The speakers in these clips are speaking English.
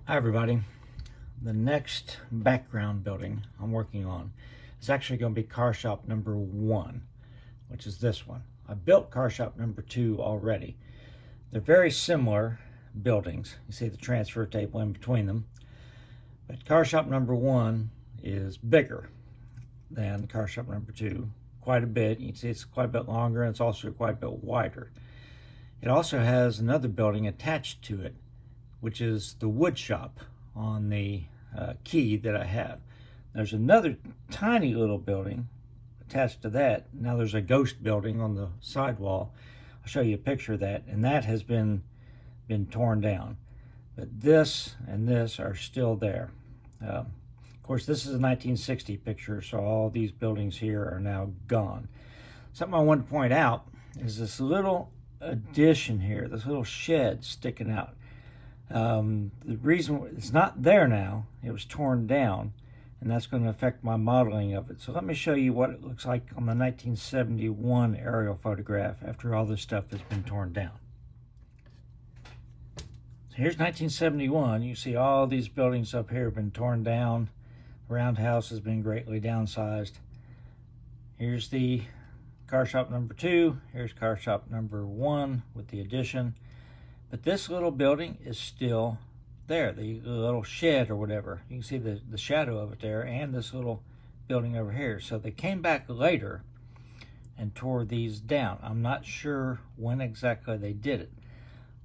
Hi everybody. The next background building I'm working on is actually going to be car shop number 1, which is this one. I built car shop number 2 already. They're very similar buildings. You see the transfer table in between them. But car shop number 1 is bigger than car shop number 2, quite a bit. You can see it's quite a bit longer, and it's also quite a bit wider. It also has another building attached to it, which is the wood shop on the key that I have. There's another tiny little building attached to that. Now there's a ghost building on the sidewall. I'll show you a picture of that, and that has been torn down. But this and this are still there. Of course, this is a 1960 picture, so all these buildings here are now gone. Something I want to point out is this little addition here, this little shed sticking out. The reason it's not there now, it was torn down, and that's going to affect my modeling of it. So let me show you what it looks like on the 1971 aerial photograph after all this stuff has been torn down. So here's 1971. You see all these buildings up here have been torn down. The roundhouse has been greatly downsized. Here's the car shop number 2. Here's car shop number 1 with the addition. But this little building is still there, the little shed or whatever. You can see the shadow of it there, and this little building over here. So they came back later and tore these down. I'm not sure when exactly they did it.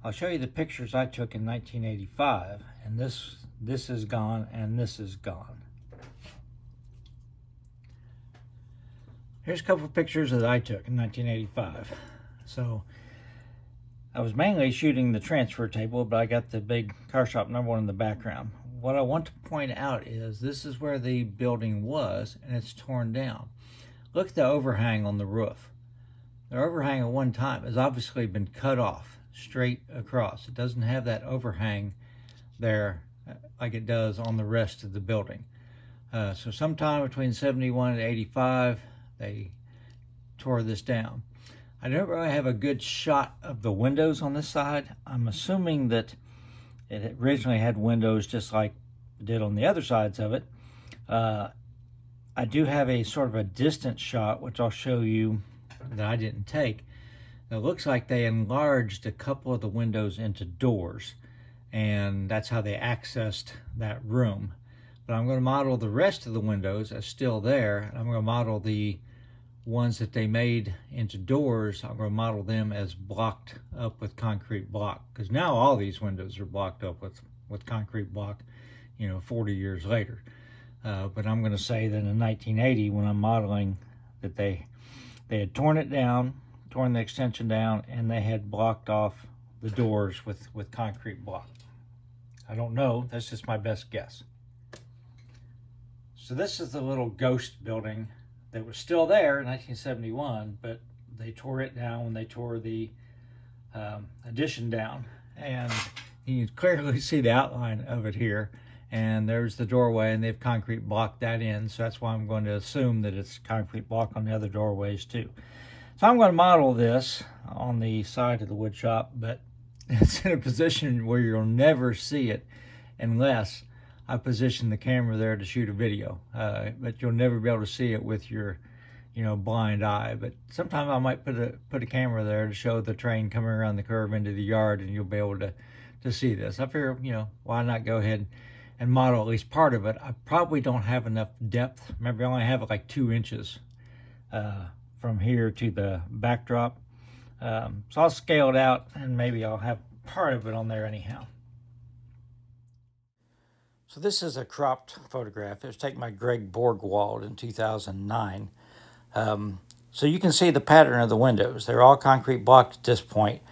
I'll show you the pictures I took in 1985, and this is gone and this is gone. Here's a couple of pictures that I took in 1985. So I was mainly shooting the transfer table, but I got the big car shop number 1 in the background. What I want to point out is this is where the building was, and it's torn down. Look at the overhang on the roof. The overhang at one time has obviously been cut off straight across. It doesn't have that overhang there like it does on the rest of the building. So sometime between 71 and 85, they tore this down. I don't really have a good shot of the windows on this side. I'm assuming that it originally had windows just like it did on the other sides of it. I do have a sort of a distant shot, which I'll show you, that I didn't take. It looks like they enlarged a couple of the windows into doors, and that's how they accessed that room. But I'm going to model the rest of the windows as still there, and I'm going to model the ones that they made into doors. I'm going to model them as blocked up with concrete block, because now all these windows are blocked up with concrete block, 40 years later. But I'm going to say that in 1980, when I'm modeling, that they had torn it down, torn the extension down, and they had blocked off the doors with concrete block. I don't know. That's just my best guess. So this is the little ghost building that was still there in 1971, but they tore it down when they tore the addition down. And you can clearly see the outline of it here. And there's the doorway, and they've concrete blocked that in. So that's why I'm going to assume that it's concrete block on the other doorways too. So I'm going to model this on the side of the wood shop, but it's in a position where you'll never see it unless I position the camera there to shoot a video, but you'll never be able to see it with your, blind eye. But sometimes I might put a camera there to show the train coming around the curve into the yard, and you'll be able to see this. I figure, why not go ahead and model at least part of it. I probably don't have enough depth. Remember, I only have like 2 inches from here to the backdrop. So I'll scale it out, and maybe I'll have part of it on there anyhow. So this is a cropped photograph. It was taken by Greg Borgwald in 2009. So you can see the pattern of the windows. They're all concrete blocked at this point,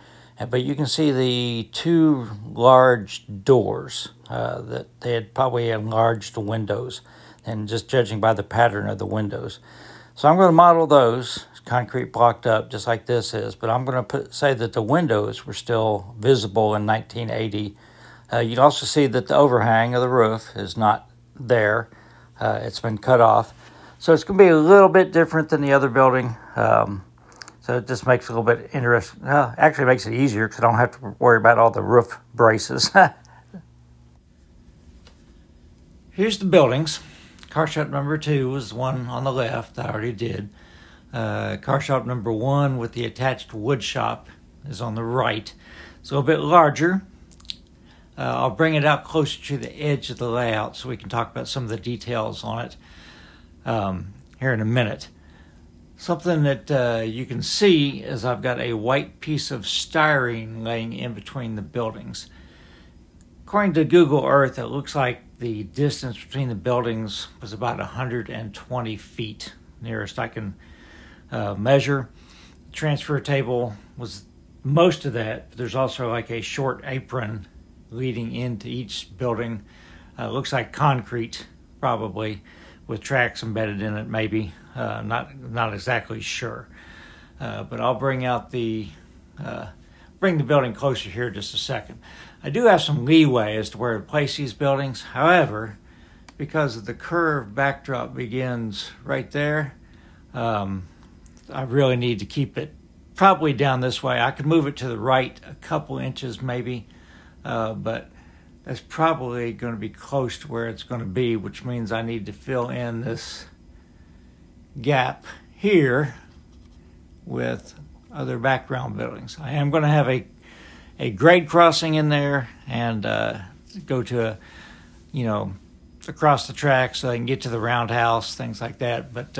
but you can see the 2 large doors that they had probably enlarged the windows, and just judging by the pattern of the windows. So I'm going to model those concrete blocked up just like this is, but I'm going to say that the windows were still visible in 1980. You can also see that the overhang of the roof is not there. It's been cut off. So it's going to be a little bit different than the other building. So it just makes it a little bit interesting. Actually makes it easier because I don't have to worry about all the roof braces. Here's the buildings. Car shop number 2 was the one on the left that I already did. Car shop number 1 with the attached wood shop is on the right. It's a little bit larger. I'll bring it out closer to the edge of the layout so we can talk about some of the details on it here in a minute. Something that you can see is I've got a white piece of styrene laying in between the buildings. According to Google Earth, it looks like the distance between the buildings was about 120 feet, nearest I can measure. The transfer table was most of that, but there's also like a short apron leading into each building. Looks like concrete, probably, with tracks embedded in it, maybe. Not exactly sure. But I'll bring the building closer here in just a second. I do have some leeway as to where to place these buildings. However, because of the curved backdrop begins right there, I really need to keep it probably down this way. I could move it to the right a couple inches maybe, but that's probably going to be close to where it's going to be, which means I need to fill in this gap here with other background buildings. I am going to have a grade crossing in there and go to across the track so I can get to the roundhouse, things like that. But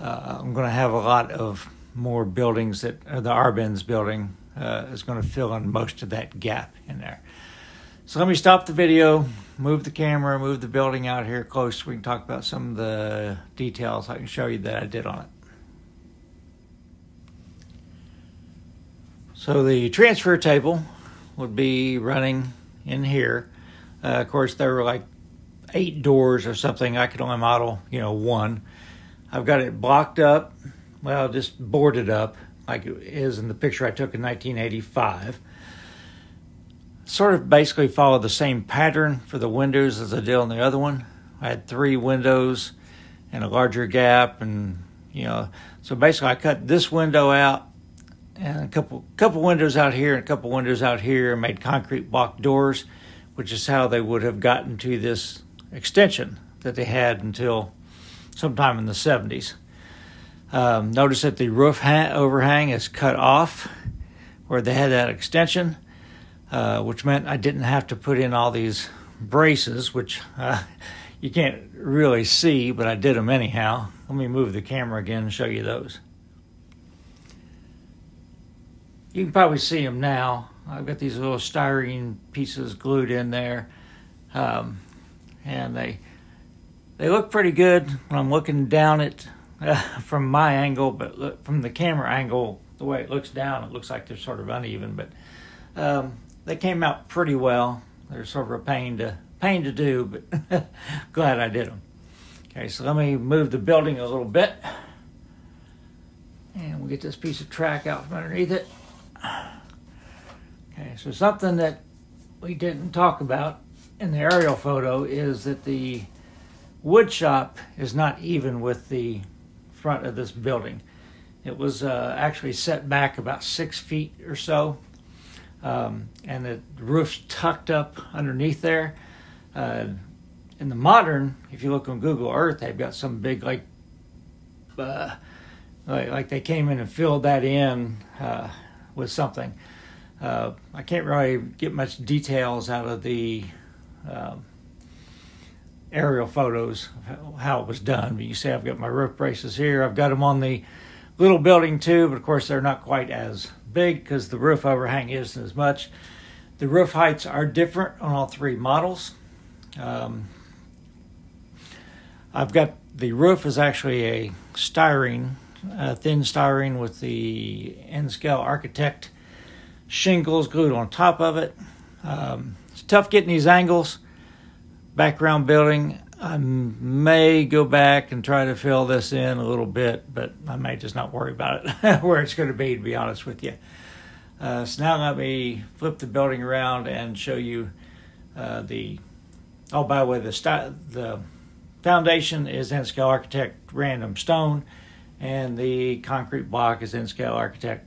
I'm going to have a lot of more buildings that the Arbens building is going to fill in most of that gap in there. So let me stop the video, move the camera, move the building out here close so we can talk about some of the details I can show you that I did on it. So the transfer table would be running in here. Of course, there were like 8 doors or something. I could only model, 1. I've got it blocked up, well, just boarded up like it is in the picture I took in 1985. Sort of basically followed the same pattern for the windows as I did on the other one. I had 3 windows and a larger gap, and so basically I cut this window out and a couple windows out here and a couple windows out here, and made concrete block doors, which is how they would have gotten to this extension that they had until sometime in the 70s. Notice that the roof overhang is cut off where they had that extension, which meant I didn't have to put in all these braces, which you can't really see, but I did them anyhow. Let me move the camera again and show you those. You can probably see them now. I've got these little styrene pieces glued in there, and they look pretty good when I'm looking down it from my angle, but look, from the camera angle, the way it looks down, it looks like they're sort of uneven, but they came out pretty well. They're sort of a pain to do, but glad I did them. Okay, so let me move the building a little bit, and we'll get this piece of track out from underneath it. Okay, so something that we didn't talk about in the aerial photo is that the wood shop is not even with the front of this building. It was actually set back about 6 feet or so, and the roof's tucked up underneath there. In the modern, if you look on Google Earth, they've got some big like they came in and filled that in with something. I can't really get much details out of the aerial photos of how it was done, but you see I've got my roof braces here. I've got them on the little building too, but of course they're not quite as big because the roof overhang isn't as much. The roof heights are different on all 3 models. I've got the roof is actually a styrene, thin styrene with the N-scale Architect shingles glued on top of it. It's tough getting these angles. Background building, I may go back and try to fill this in a little bit, but I may just not worry about it where it's going to be honest with you. So now let me flip the building around and show you by the way, the foundation is N-scale Architect random stone, and the concrete block is N-scale Architect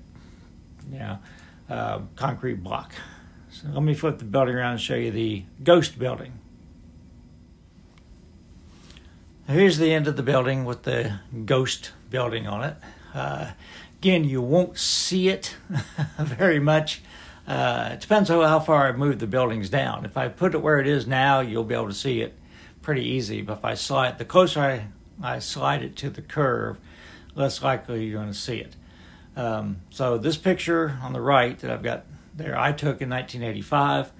concrete block. So let me flip the building around and show you the ghost building. Here's the end of the building with the ghost building on it. Again, you won't see it very much. It depends on how far I move the buildings down. If I put it where it is now, you'll be able to see it pretty easy. But if I slide, the closer I slide it to the curve, less likely you're going to see it. So this picture on the right that I've got there, I took in 1985.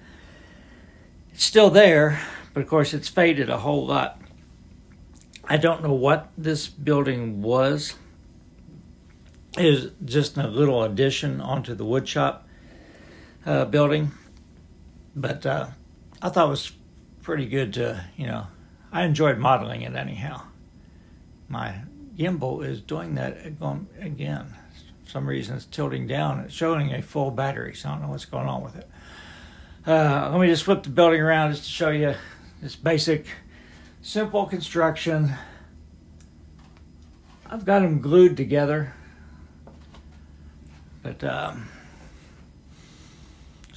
It's still there, but of course it's faded a whole lot. I don't know what this building was. It is just a little addition onto the woodshop building, but I thought it was pretty good to, I enjoyed modeling it anyhow. My gimbal is doing that again. For some reason it's tilting down. It's showing a full battery, so I don't know what's going on with it. Let me just flip the building around just to show you this basic, simple construction. I've got them glued together, but so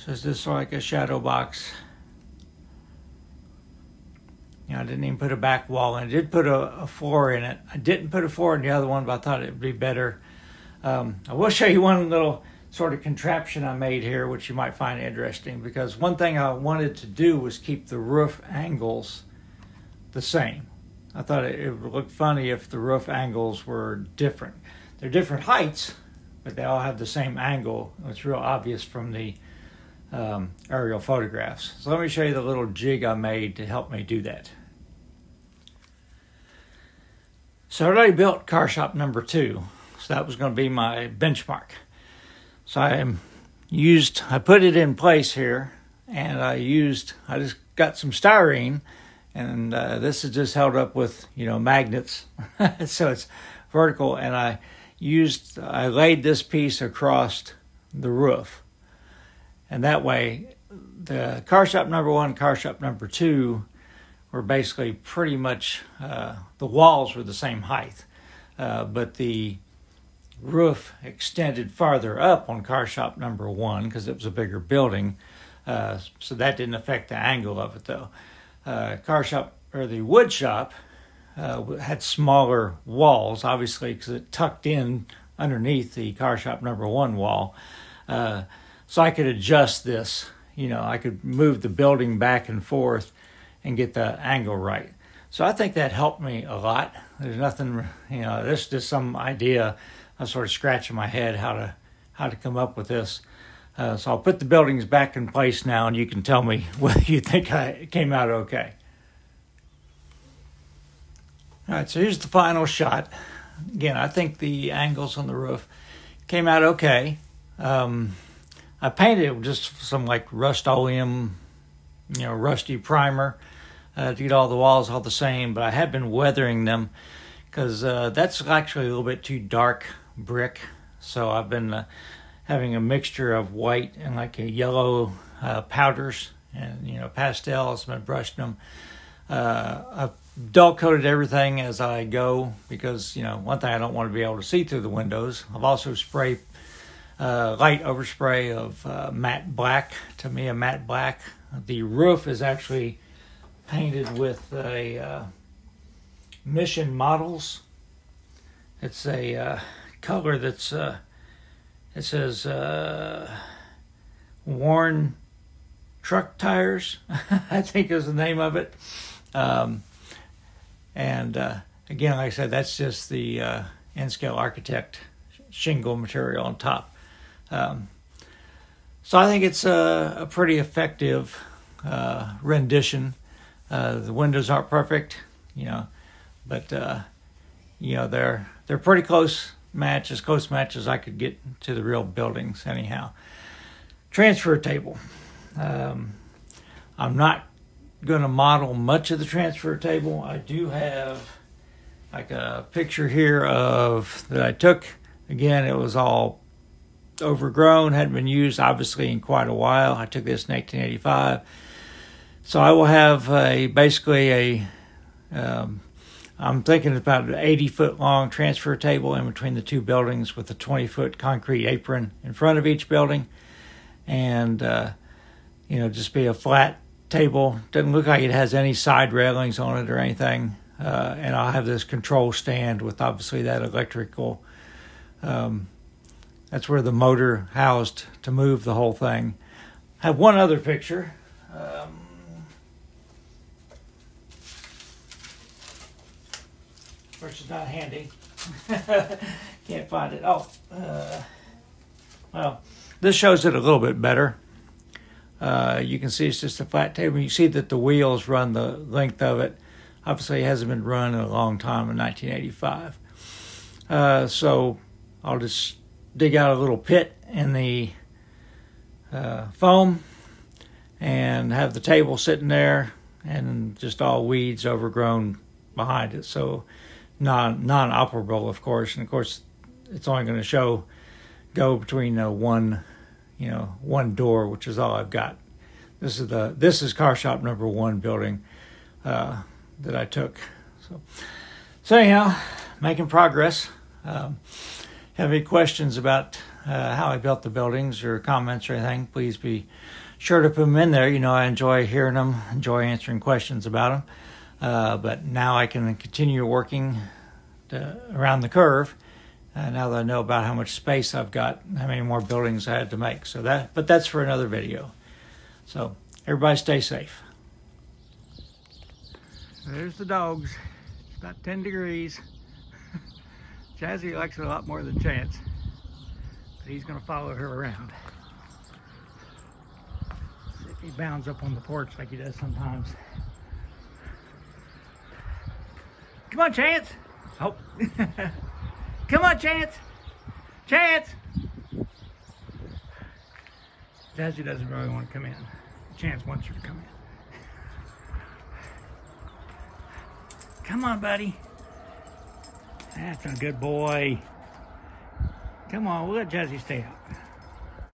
it's just like a shadow box. I didn't even put a back wall in. I did put a floor in it. I didn't put a floor in the other one, but I thought it would be better. I will show you one little sort of contraption I made here, which you might find interesting, because one thing I wanted to do was keep the roof angles the same. I thought it would look funny if the roof angles were different. They're different heights, but they all have the same angle. It's real obvious from the aerial photographs. So let me show you the little jig I made to help me do that. So I already built car shop number 2, so that was going to be my benchmark. So I put it in place here, and I just got some styrene, and this is just held up with, magnets, so it's vertical, and I laid this piece across the roof, and that way the car shop number 1, car shop number 2 were basically pretty much, the walls were the same height, but the roof extended farther up on car shop number 1 because it was a bigger building, so that didn't affect the angle of it though. The wood shop had smaller walls, obviously, because it tucked in underneath the car shop number 1 wall, so I could adjust this. I could move the building back and forth and get the angle right. So I think that helped me a lot. There's nothing, this is just some idea. I was sort of scratching my head how to come up with this. So I'll put the buildings back in place now, and you can tell me whether you think it came out okay. All right, so here's the final shot. Again, I think the angles on the roof came out okay. I painted it with just some like Rust-Oleum, rusty primer to get all the walls all the same, but I had been weathering them because that's actually a little bit too dark brick. So I've been having a mixture of white and like a yellow powders and pastels. I've been brushing them. I've dull coated everything as I go because one thing, I don't want to be able to see through the windows. I've also sprayed light overspray of matte black, Tamiya matte black. The roof is actually painted with a Mission Models. It's a color that's it says worn truck tires, I think is the name of it. And again, like I said, that's just the N-Scale Architect shingle material on top. So I think it's a pretty effective rendition. The windows aren't perfect, but they're pretty close match, as close match as I could get to the real buildings anyhow. Transfer table. I'm not going to model much of the transfer table. I do have like a picture here that I took. Again, it was all overgrown, hadn't been used obviously in quite a while. I took this in 1985. So I will have basically I'm thinking about an 80-foot long transfer table in between the two buildings with a 20-foot concrete apron in front of each building. And, just be a flat table. Doesn't look like it has any side railings on it or anything. and I'll have this control stand with obviously that electrical. That's where the motor housed to move the whole thing. I have one other picture. Which is not handy. Can't find it. Oh, well, this shows it a little bit better. You can see it's just a flat table. You see that the wheels run the length of it. Obviously, it hasn't been run in a long time in 1985. So I'll just dig out a little pit in the foam and have the table sitting there and just all weeds overgrown behind it. So non-operable, of course. And of course, it's only going to go between one door, which is all I've got. This is car shop number 1 building that I took. So anyhow, making progress. Have any questions about how I built the buildings or comments or anything, please be sure to put them in there. You know, I enjoy hearing them, enjoy answering questions about them. But now I can continue working around the curve. Now that I know about how much space I've got, how many more buildings I had to make. But that's for another video. So everybody stay safe. There's the dogs. It's about 10 degrees. Jazzy likes it a lot more than Chance, but he's going to follow her around. See if he bounds up on the porch like he does sometimes. Come on, Chance. Oh. Come on, Chance. Chance. Jazzy doesn't really want to come in. Chance wants her to come in. Come on, buddy. That's a good boy. Come on, we'll let Jazzy stay out.